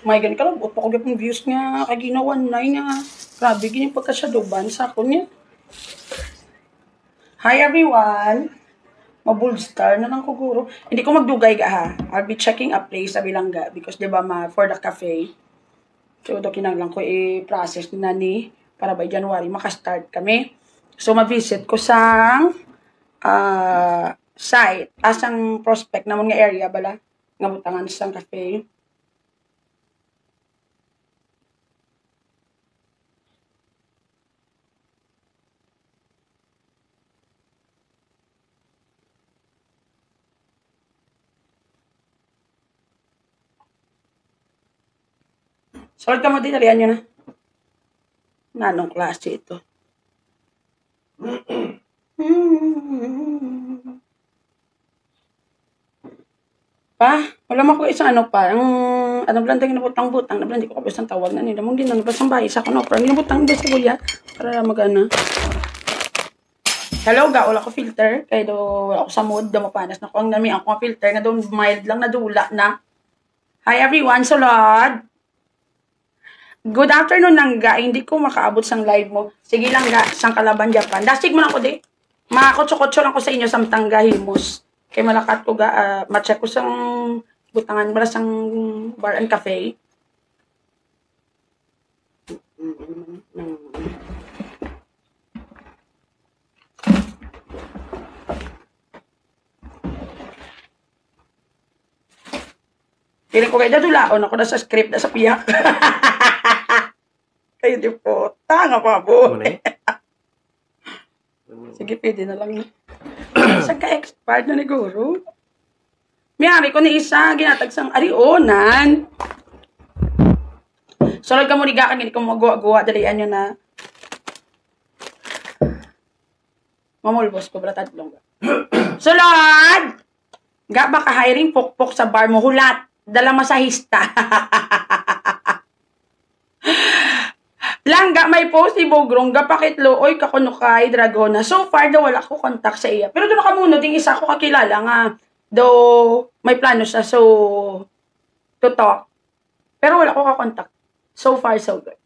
May ganun ka lang, upo ko yung views nga, kaginawan na nga. Grabe, ganyan pagkasyadoban sa ako niya. Hi everyone! Mabulstar na lang ko guro. Hindi ko magdugay ga ha. I'll be checking a place sa Bilangga because diba for the cafe. So, ito kinanglang ko i-process na ni para by January makastart kami. So, ma-visit ko sa site, asang prospect na nga area bala, nga butangan sa cafe. Solid ka mo din, nalihan nyo na. Nanong klase ito. Pa, wala mo ko isang ano pa. Ang blandang ginabutang-butang. Hindi ko kapos ang tawag na nila. Mong ginanabas ang bahay sa kuno. Pero ginabutang hindi sa kuya. Para magana. Hello, ga. Wala ko filter. Kaya do, wala ko sa mood. Damapanas na ko. Ang nami ako filter. Na doon mild lang. Nadula na. Hi everyone. Sulod. Good afternoon lang ga. Hindi ko makaabot sang live mo. Sige lang ga. Sang Kalaban, Japan. Dasig mo lang ko di. Makakotso-kotso lang ko sa inyo samtang gahimos. Kaya malakat ko ga. Matcheck ko sang butangan. Bala sang bar and cafe. Piling ko kayo dadulaon ako na sa script na sa piyak. Kayo di po. Tanga pa po. Sige, pwede na lang. Saan ka expert na ni Guru? Miyari ko ni isa, ginatagsang arionan. Solod ka mo ni Gakang, hindi ko magawa-gawa. Dalian nyo na. Mamulbos ko, bratadlong. Solod! Ga baka hiring pokpok sa bar mo, hulat. Dala masahista. Langga, may post si Bogrong, gapakitlo, oy, kakunukay, Dragona. So far, daw wala ko contact sa iya. Pero doon nakamuno, ding isa ko kakilala nga, do may plano siya, so, to talk. Pero wala ko kakontak. So far, so good.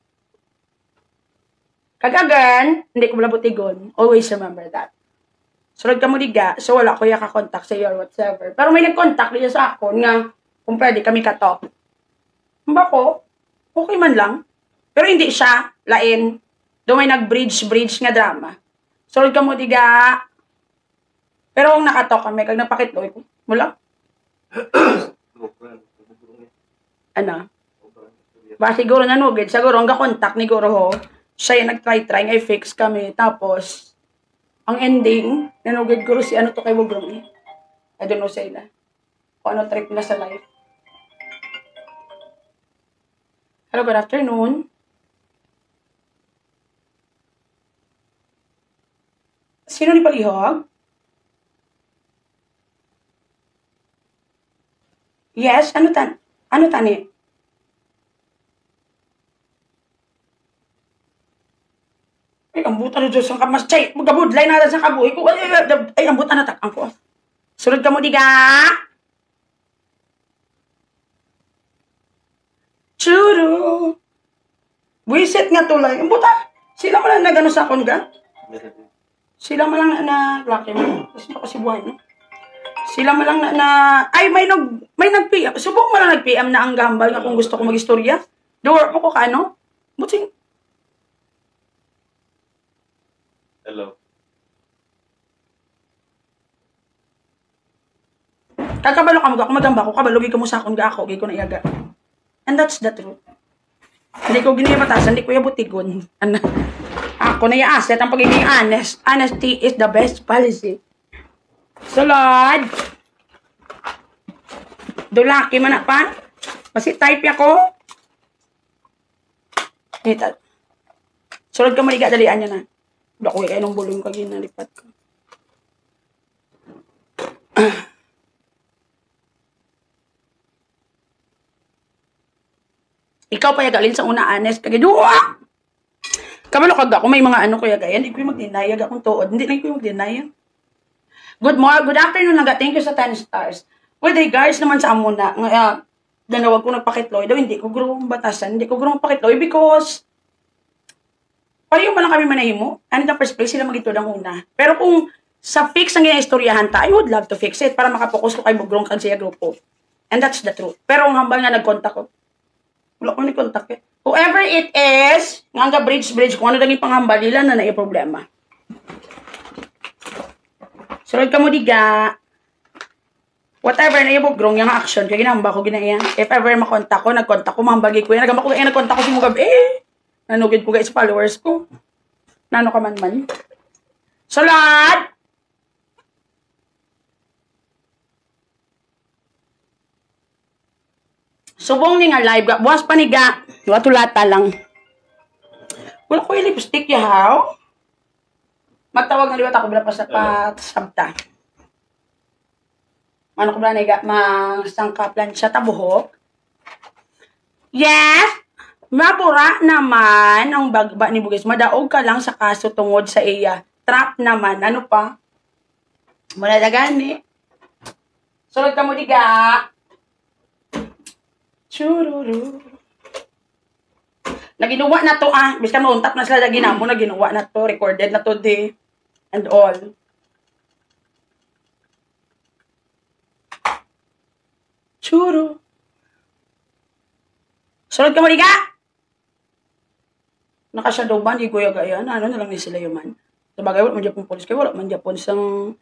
Kagagan, hindi ko malabutigon. Always remember that. Sunod ka mo diga, so wala ko yung kakontak sa iyo or whatsoever. Pero may nag-contact niya sa akin nga, kung pwede kami katalk. Bako, okay man lang. Pero hindi siya, lain. Doon may nag-bridge nga drama. Sunod ka mo diga. Pero kung nakatalk kami, kag napakitloy ko, mula. Ano? Ba, siguro nanugid. Siguro, ang kakontak ni Guru ho, siya yung nag-try, nga i-fix kami. Tapos, ang ending, nanugid Guru si ano to kay Bogrong eh. I don't know sa ila. Kung ano trip na sa life. Hello, good afternoon. Sino ni Palihog? Yes, ano tani? Ay, ang buta na Diyos ang kamas. Chay, magabudlay na sa kabuhi ko. Ay, ang buta na takang ko. Sunod ka mo, diga. Churu. Wisit nga tulay. Ang buta. Sila mo lang nagano sa akon ga? Sila mo lang na laki mo. Kasi buhay, no? Sila mo lang ay, may nag-PM. Subok mo lang nag-PM na ang gambal nga kung gusto ko mag-istorya. Door mo ko ka, ano? Buting. Hello. Kakabalo ka mo, magamba ko, kabalogin ka mo sa akong ga ako, gay ko na iyaga. And that's the truth. Hindi ko ginibatasan, hindi ko yabutigon. Ako na i-asset ang pagiging honest. Honesty is the best policy. Sulod. Dulaki man na pa. Kasi type ako. Ito. Sulod ka maliga, dalian niya na. Dako kayo ng bulong kag ginalipat ko. Ikaw pa yagalin sa una honest kag duwa. Kabalo kag ako may mga ano ko yagayan, hindi ko mag-deny akong tuod. Hindi na ko mag-deny. Good afternoon naga. Thank you sa 10 stars. With regards naman sa amuna, Danawag ko nagpakitloy daw, hindi ko gurong batasan, hindi ko gurong pakitloy because pareho man lang kami manahimo. And in the first place, sila magito lang una. Pero kung sa fix ang ginaistoryahan ta, I would love to fix it para makapokus ko kay Bugrong kag siya grupo. And that's the truth. Pero ang hambal nga nag-contact ko, wala ko ni-contact eh. Whoever it is, nga bridge, kung ano naging panghambal nila na nai problema. Sunod ka mo diga, whatever na yung Bugrong, yung action, kaya ginahamba ko ginaya. If ever makontak ko, nag-contact ko, mahambagi ko yan. Nagamba ko kaya nag-contact ko si Mugab, nanugid ko guys followers ko. Nano ka man. Salat! Subong ni nga live ga. Buwas pa ni ga. Watulata lang. Wala ko yung lipstick yahaw. Magtawag na liwat ako bila pa sa sabta. Ano ko ba ni ga? Masangkaplan siya tabuhok. Yes! Mabura naman ang bagba ni Bugis. Madaog ka lang sa kaso tungod sa iya. Trap naman. Ano pa? Mula na gani. Sunod ka mo diga. Chururu. Naginuwa na to Biskan mo untap na sila ginamo, naginuwa na to. Recorded na to di. And all. Churu. Sunod ka mo diga. Nakasyadow ba ni Kuya Gayan? Ano na lang ni sila yuman. Sabagay, wala man Japon police kayo. Wala man Japon sang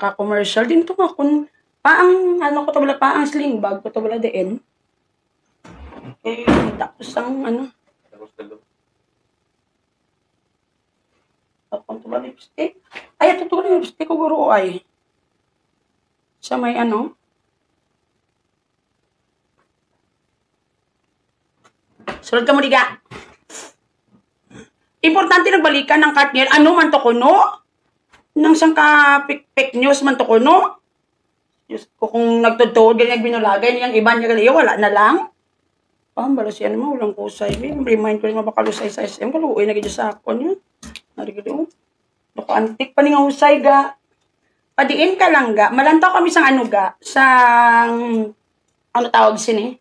ka-commercial. Din ito nga kung paang, ano ko ito wala, paang sling bag ko ito wala din. Tapos ang, ano. Tapos ito ba lipstick? Ay, ito ito lipstick ko guro ay. Sa may ano. Sunod ka mo diga. Importante nagbalikan ng Katniel. Ano man to kuno? Nang sangka fake news man to kuno? Diyos ko, kung nagtutuod, ganyan binulagay niyang iba niya gali, wala na lang. Balas yan mo, walang kusay. Remind ko rin mabakalusay sa SM. Kaluoy na gito sa ako niya. Narigilo. Naka-antik pa nga husay ga. Padiin ka lang ga. Malantaw kami sang ano ga. Sang, ano tawag sini?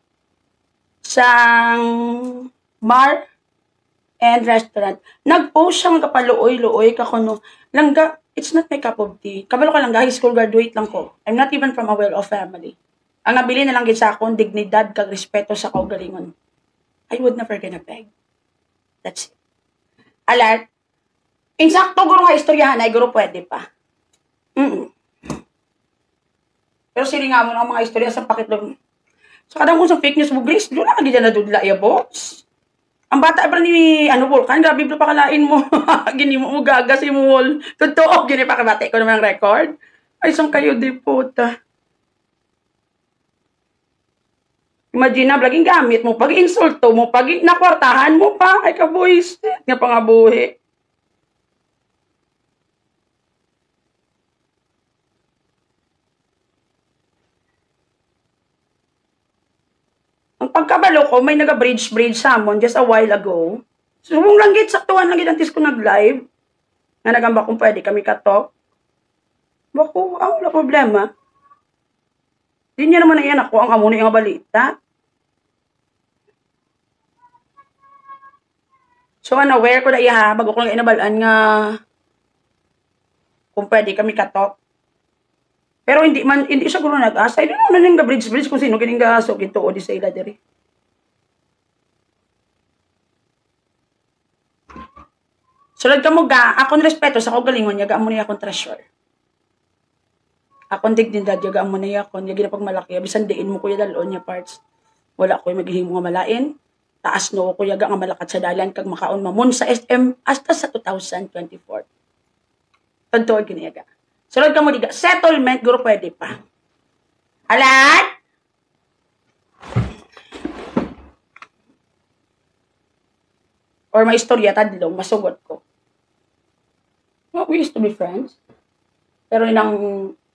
Sang bar and restaurant. Nag-post siya mga kapaluoy-luoy ka kuno. Langga, it's not my cup of tea. Kabalo ka lang ga, high school graduate lang ko. I'm not even from a well-off family. Ang nabili na lang gid sa akong dignidad kag respeto sa kaugalingon. I would never gonna beg. That's it. Alert. Insakto guro nga istoryahan ay guro pwede pa. Pero silinga mo ng mga istorya sa pakitlog. Sa kadang kung sa fake news mo, Grace, doon na gid na dudla ya boss. Ang bata pa ni Vulcan, grabe pa pakalain mo. Gini mo gagas si Mol. Totoo, gini pa kabate ko naman ang record. Ay, isang kayo di puta. Imagine na, laging gamit mo, pag insulto mo, pag nakwartahan mo pa, ay kabuhis, nga pangabuhi. Ang pagkabalo ko, may naga-bridge samon just a while ago. So, kung langgit, saktuhan langgit antis ko nag-live, nga nagamba kung pwede kami katok. Bako, wala problema. Di niya naman na yan ako, ang amuna yung balita. So, aware ko na iya, bago ko lang inabalaan nga kung pwede kami katok. Pero hindi siya guro nag-asa. I don't know na yung bridge kung sino kining gaso ginto o di sa ila diri. Sulod ka mo ga, akong respeto sa kaugalingon, yaga mo niya akong treasure. Akong dignidad, yaga mo niya akong, yaga na pagmalaki, bisan diin mo kuya dalon niya parts. Wala ko yung maghihimo nga malain. Taas no ko yaga nga malakat sa dalan, kag makaon mamon sa SM, hasta sa 2024. Tantod giniyaga. Sulod ka mo diga, settlement, guro pwede pa. Alat? Or may istorya, tadlong, masugot ko. Well, we used to be friends. Pero inang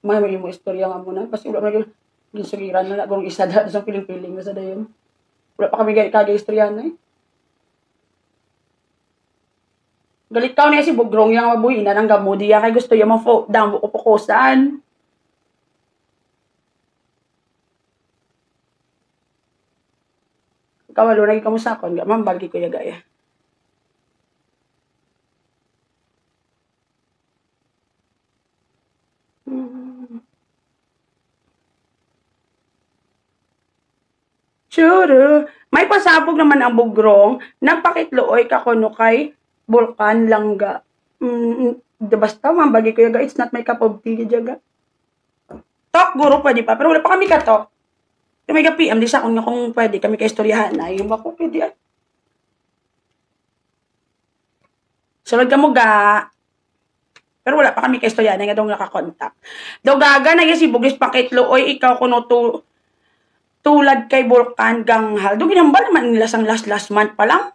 mga mo istorya nga muna. Kasi wala mga ginsugiran na gurong isa dahil sa piling-piling na sa dayon. Wala pa kami kagay-istorya na eh. Galit ka niya si Bugrong yung mabuhin na ng gamudi. Kaya gusto yung down ko pukusan. Kawalo lagi kamo sa akon, ma'am bagi ko ya gaya. Sure. May pasabog naman ang bugrong, napakitluoy ka kuno kay Bulkan Langga. Basta ma'am bagi ko ya ga, it's not my cup of tea jaga. Talk guro pa di pa, pero wala pa kami ka talk. Kami ka PM di sa akon nga kung pwede kami ka istoryahan na, yung bako pwede ay. Sulod ka mo ga. Pero wala pa kami ka istoryahan nga daw nakakontak. Daw gaga na si Bugis pakitluoy ikaw kuno tulad kay Bulkan Ganghal. Doon ginambal naman nila sang last month pa lang.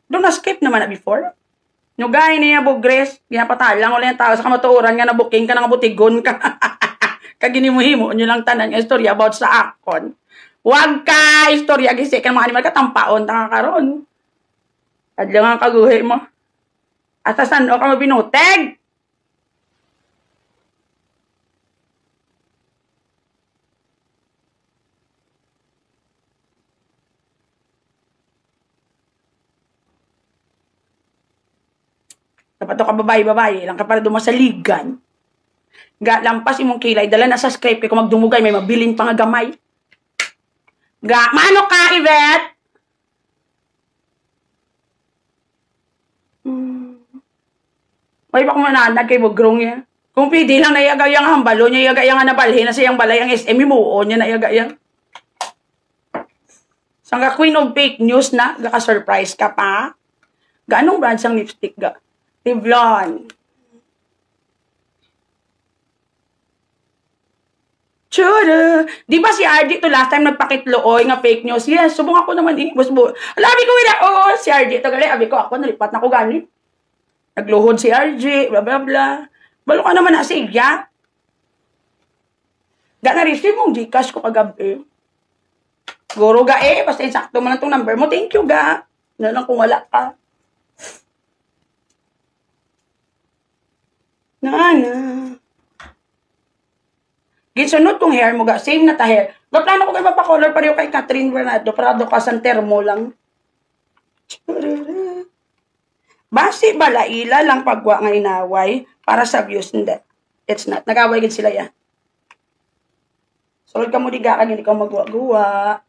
Doon na-skip naman na before. No gay niya Bugres, ginapatalang wala yung tao sa kamatuoran nga na booking ka nga butigon ka. Kaginimuhimo nyo lang tanan nga istorya about sa akon. Huwag ka istorya gisi ka mga animal katampaon ta karon. Adlang ang kaguhi mo. Asa saan o ka mabinuteg? Dapat to ka babae lang ka para dumasaligan. Ga lampas imong kilay dala na sa script kay kung magdumugay may mabilin pa nga gamay. Ga mano ka Ivet? May pa kumananag kay Bugrong ya. Kung pwede lang nayagayang hambalo niya yagayang nabalhin na siyang balay ang SM mo niya nayagayang. Sangga queen of fake news na gaka-surprise ka pa. Ga anong brand sang lipstick ga? Revlon. Sure. Di ba si RD to last time nagpakitlooy nga fake news? Yes, subong ako naman eh. Busbo. Alabi ko wala. Oo, si RD to gali. Abi ko ako, nalipat na ko gani. Nagluhod si RJ, bla bla bla. Balo ka naman na siya. Ga na-receive mong Gcash ko kagabi. Guro ga eh. Basta insakto man itong number mo. Thank you ga. Na lang kung wala ka. Nana. Gisunod kong hair mo ga. Same na ta hair. Gaplano ko kayo mapakolor pareho kay Catherine Bernardo. Parado ka sa termo lang. Basi balaila lang pagwa nga inaway para sa views. Hindi. It's not. Nag-away gid sila ya. Sulod ka mo diga ka hindi ka magwa-guwa.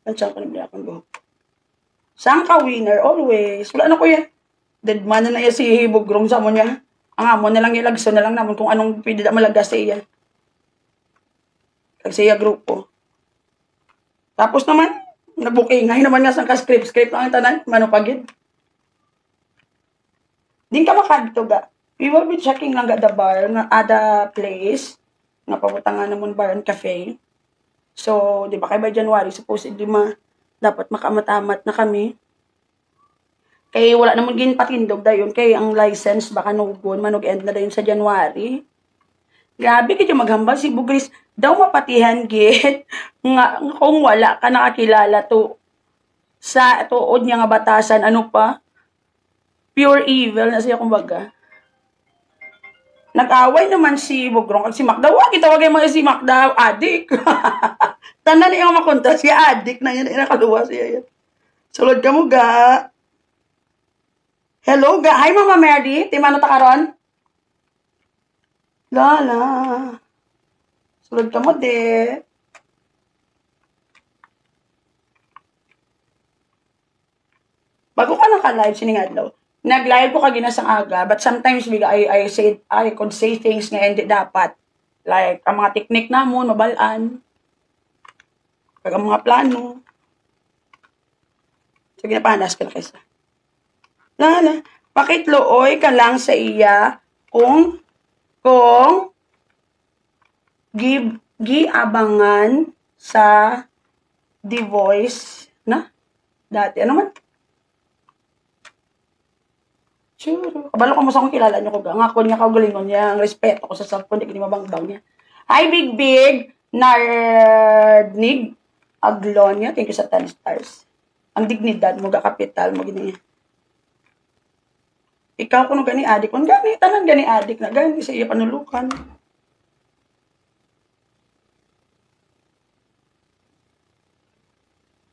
Andiyan ko na akong buhok. Saan ka winner? Always. Wala na ko yan. Dead man na yan si Bugrong sa mo niya. Ang amo na lang ilagso na lang naman kung anong pwede na malagas sa iya. Kag sa iya grupo. Tapos naman, nabukingay naman nga sa ka-script lang ang tanan. Manupagid. Din ka makadto ga. We will be checking lang ga the bar, nga ada place, nga pabutangan naman bar and cafe. So, di ba kay by January, supposedly dapat makamatamat na kami. Kay wala naman gin patindog dayon kay ang license baka nugon manog-end na dayon sa January. Grabe kay maghambal si Bugris daw mapatihan git nga kung wala ka nakakilala to sa tuod niya nga batasan ano pa pure evil na siya kumbaga. Nag-away naman si Bugrong at si Macda. Wag itawagay mo si Macda adik. Tanan niya makontra si adik na yan nakaluwa siya yan. Sulod ka mo ga. Hello, ga. Hi, Mama Mary. Timano ta karon? Lala. Sulod ka mo, de. Bago ka naka-live, siningadlaw. Nag-live ko kagina sang aga, but sometimes I could say things nga hindi dapat. Like, ang mga technique na mo, mabalaan. Kag ang mga plano. Sige, napanas ka na kaysa. Lala, pakitlooy ka lang sa iya kung giabangan sa The Voice na dati. Ano man? Sure. Kabalo ko mo sa akong kilala niyo ko. Nga ko niya kaugalingon niya. Ang respeto ko sa cellphone. Di ko mabangbang niya. Hi, Big. Nardnig. Aglonia. Thank you sa 10 stars. Ang dignidad mo, kapital mo, gini. Ikaw kung gani adik. Kung gani, tanan gani adik na gani sa iya panulukan.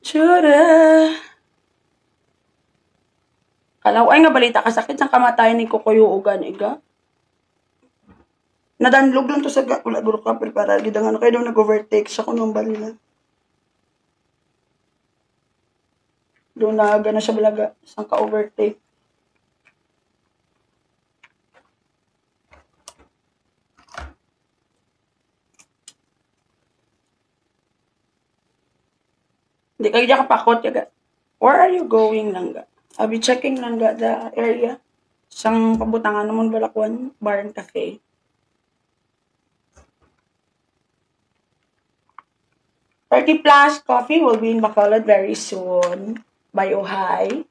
Tsura. Kalaw ay nga balita kasakit ng kamatayan ni Kukuyuugan, iga. Nadanlog lang to sa wala guro ka prepara gid nga kayo daw nag-overtake sa kunong balila. Doon na gana siya balaga sang ka-overtake. Hindi kayo dyan kapakot yaga. Where are you going lang ga? I'll be checking lang ga the area. Sang pabutangan naman Balakwan Bar and Cafe. Turkey Plus Coffee will be in Bacolod very soon by Ohay.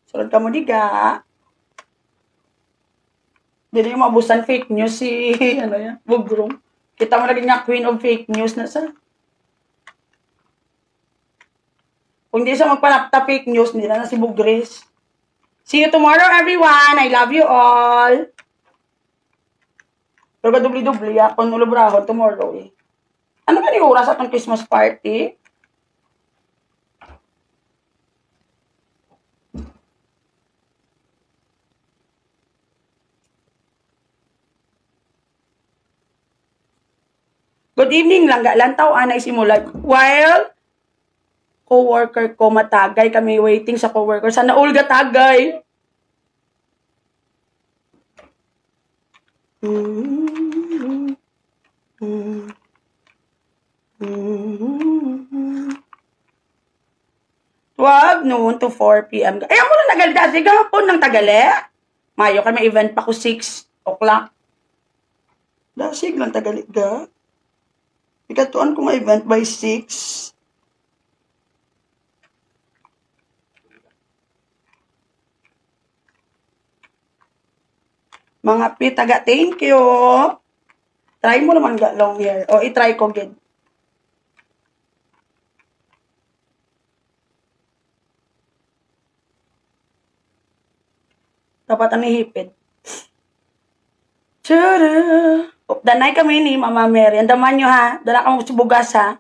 Sunod ka mo diga. Hindi yung mabusan fake news si ano yan, Bugrong. Kita mo naging nga queen of fake news na sa. Kung hindi siya magpanapta fake news, hindi na si Bugres. See you tomorrow, everyone. I love you all. Pero ka dubli-dubli ako ng ulubrahon tomorrow eh. Ano ba ni oras atong Christmas party? Good evening lang, lantaw anay simulat. While co-worker ko matagay, kami waiting sa co-worker. Sana Olga tagay. Wag noon to 4 p.m. Ay, ako na nagalda. Sige, hapon ng tagali. Mayo kami event pa ko 6 o'clock. Dasig lang tagali ga. Ikatuan ko nga event by 6. Mga pitaga, thank you. Try mo naman ga long hair. O, itry ko gid. Dapat ang hipid. Tara. Danay kami ni Mama Mary. Andaman nyo ha. Dala ka mo sa bugas ha.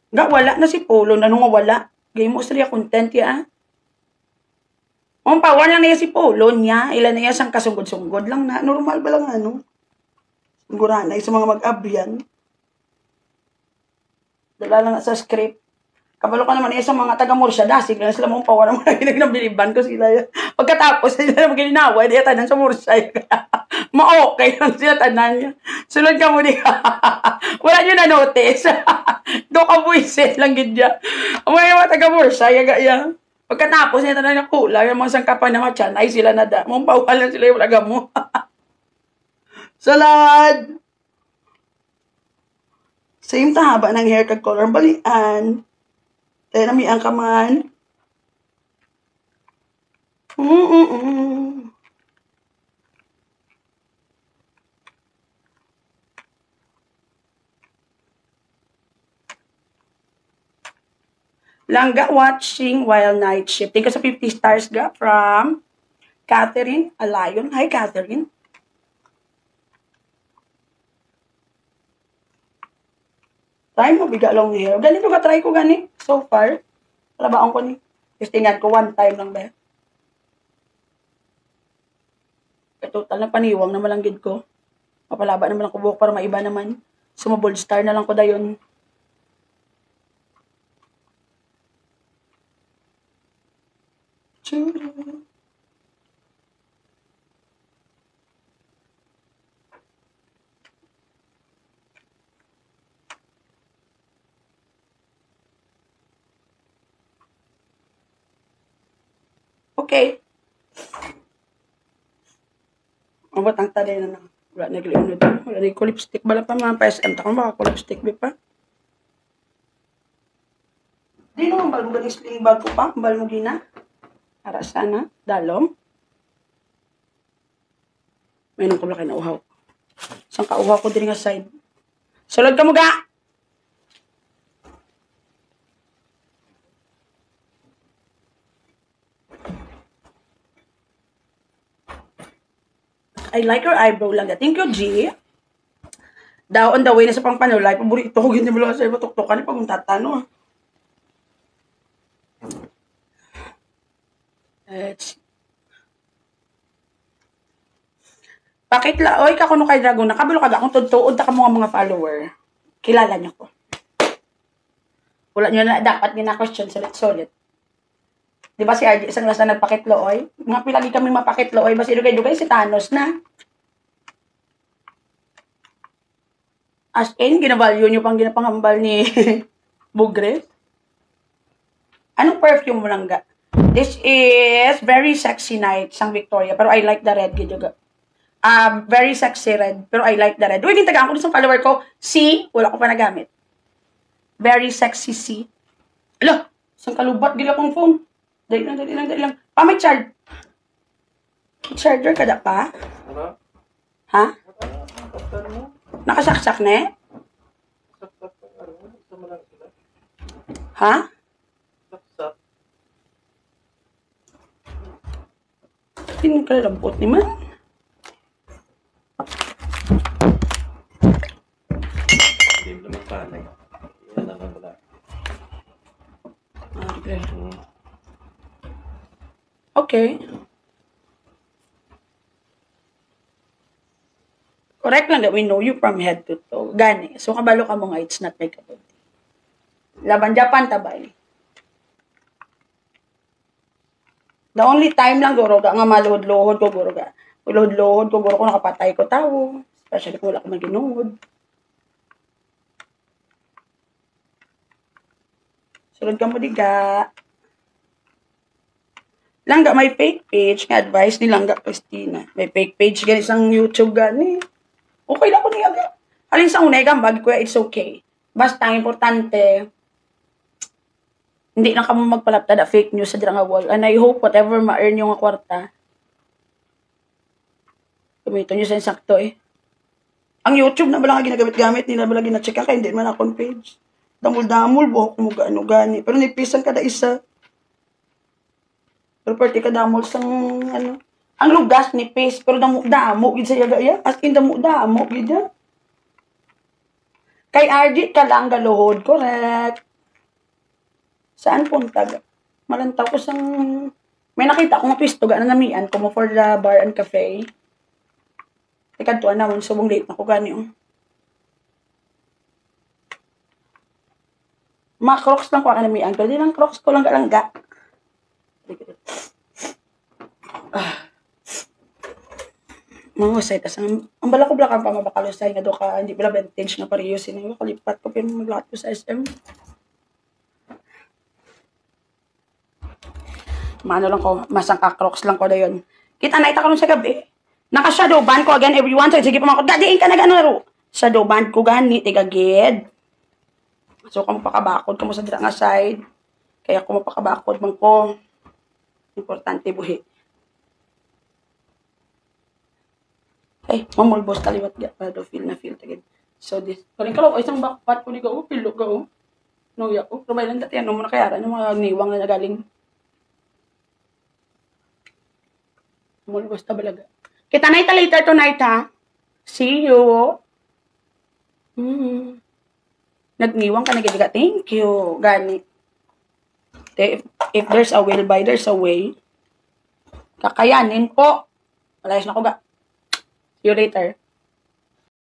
Nga wala na si Polo. Ano nga wala? Gay mo sila content ya. Ang power lang na si Polo niya. Ilan na yan sang kasungod-sungod lang na. Normal ba lang ano? Sungguranay sa mga mag-abyan. Dala lang sa script. Kabalo ka naman sa mga taga-Murcia, dasig lang sila mong pawa naman nabiliban ko sila. Pagkatapos, sila na mag-inaway, di tanan sa Murcia. Ma-okay lang sila tanan niya. Sulod ka mo di wala nyo na-notice. Doon ka buisit lang gidya. Ang mga taga-Murcia, yaga. Pagkatapos, nila tanan na kula, yung mga sangkapan na matyan, ay sila na da. Mong pawa lang sila yung laga mo. Salad! Same tahaba ng hair kag color balian. Kaya nami ang kaman. Langga watching while night shift. Thank you sa 50 stars ga from Catherine Alayon. Hi, Catherine. Try mo biga long hair. Ganito ka try ko gani. So far. Labaon ko ni. Testingan ko one time lang ba. Total na paniwang na malanggid ko. Mapalaba naman ako buhok para maiba naman. Sumabold star na lang ko dayon. Chura. Okay. Ang batang taday na lang. Wala na giliyon nito. Wala na ko lipstick. Bala pa mga PSM. Takang baka ko lipstick. Di pa. Di naman bal mo galing sling bag ko pa. Bal mo gina. Para sana. Dalom. May nung kumlaki na uhaw. Sang kauhaw ko din nga side. Sulod ka mo ga. I like your eyebrow lang. Thank you, G. Daw on the way na sa pangpanulay. Paborito ko ganyan mo lang sa iba. Tuktukan pag tatano. Pakitla, oy, kakuno kay Dragon. Nakabalo ka akong tudtuod ta ka mga follower. Kilala niyo ko. Wala niyo na dapat gina-question sulit-sulit. Di ba si RJ isang lasa nagpakitlo, oy? Mga pilagi kami mapakitlo, oy. Basta dugay-dugay si Thanos na. As in, ginavalue niyo pang ginapangambal ni Bugres. Anong perfume mo lang ga? This is very sexy night, sang Victoria. Pero I like the red, giduga. Very sexy red. Pero I like the red. Uy, gintagaan ko sa follower ko. C, wala ko pa nagamit. Very sexy C. Ala, sang kalubat, gila kong phone. Dali lang. Pa, may charge. Charger ka da pa? Ha? Nakasaksak na eh? Ha? Pinagkalambot ni man. Hindi mo naman panay. Yan naman wala. Okay. Correct lang that we know you from head to toe. Gani. So, kabalo ka mo nga, it's not make a big deal. Laban Japan, tabay. The only time lang, guro nga maluhod-luhod ko, guro ga. Luhod-luhod ko, guro ko nakapatay ko tao. Especially kung wala ko maginuhod. Sulod ka mo diga. Langga, may fake page. Nga advice ni Langga Christina. May fake page gani sang YouTube gani. Okay lang ko niya. Alin sa unay gambag ko, it's okay. Basta ang importante, hindi na kamo magpalapta da fake news sa dirang wall. And I hope whatever ma-earn yung kwarta, kumito nyo sa insakto eh. Ang YouTube na bala nga ginagamit-gamit, hindi na bala gina-check kaya hindi man akong page. Damul-damul, buhok mo gano-gani. Pero nipisan kada isa. Pero party ka damol sang ano. Ang lugas ni face, pero damo gid sa yaga ya. As in damo gid ya. Kay RJ ka lang galuhod, correct. Saan punta? Malantaw ko sang may nakita ko nga pisto ga na namian ko mo for the bar and cafe. Teka tuwa naman subong late na ko gani oh. Mga crocs lang ko ang namian. Pero di lang crocs ko lang ga. Mangusay tas ang bala ko blakang pa mabakalusay nga do ka hindi pala vintage nga pareho sino kalipat ko pero maglahat ko sa SM. Maano lang ko, masang ka-crocs lang ko dayon. Kita na ita karon sa gabi. Naka-shadow band ko again everyone. So, sige pa mga ko, dadiin ka na gano'n laro. Shadow band ko gani, tigagid. So, kung pakabakod ka mo sa dira nga side. Kaya kung mapakabakod man ko, importante buhi. Ay, mamulbos taliwat ga. Para do feel na feel tagid. So, this. Kaling kalaw, isang backpot ko ni ka, pilo ka, no, ya, rumay lang dati, ano mo na kaya, ano mga niwang na nagaling. Mulbos ta balaga. Kita na ita later tonight, ha? See you. Nagniwang ka na gidiga. Thank you. Gani. If there's a will by, there's a way. Kakayanin po. Malayos na ko ga. See you later.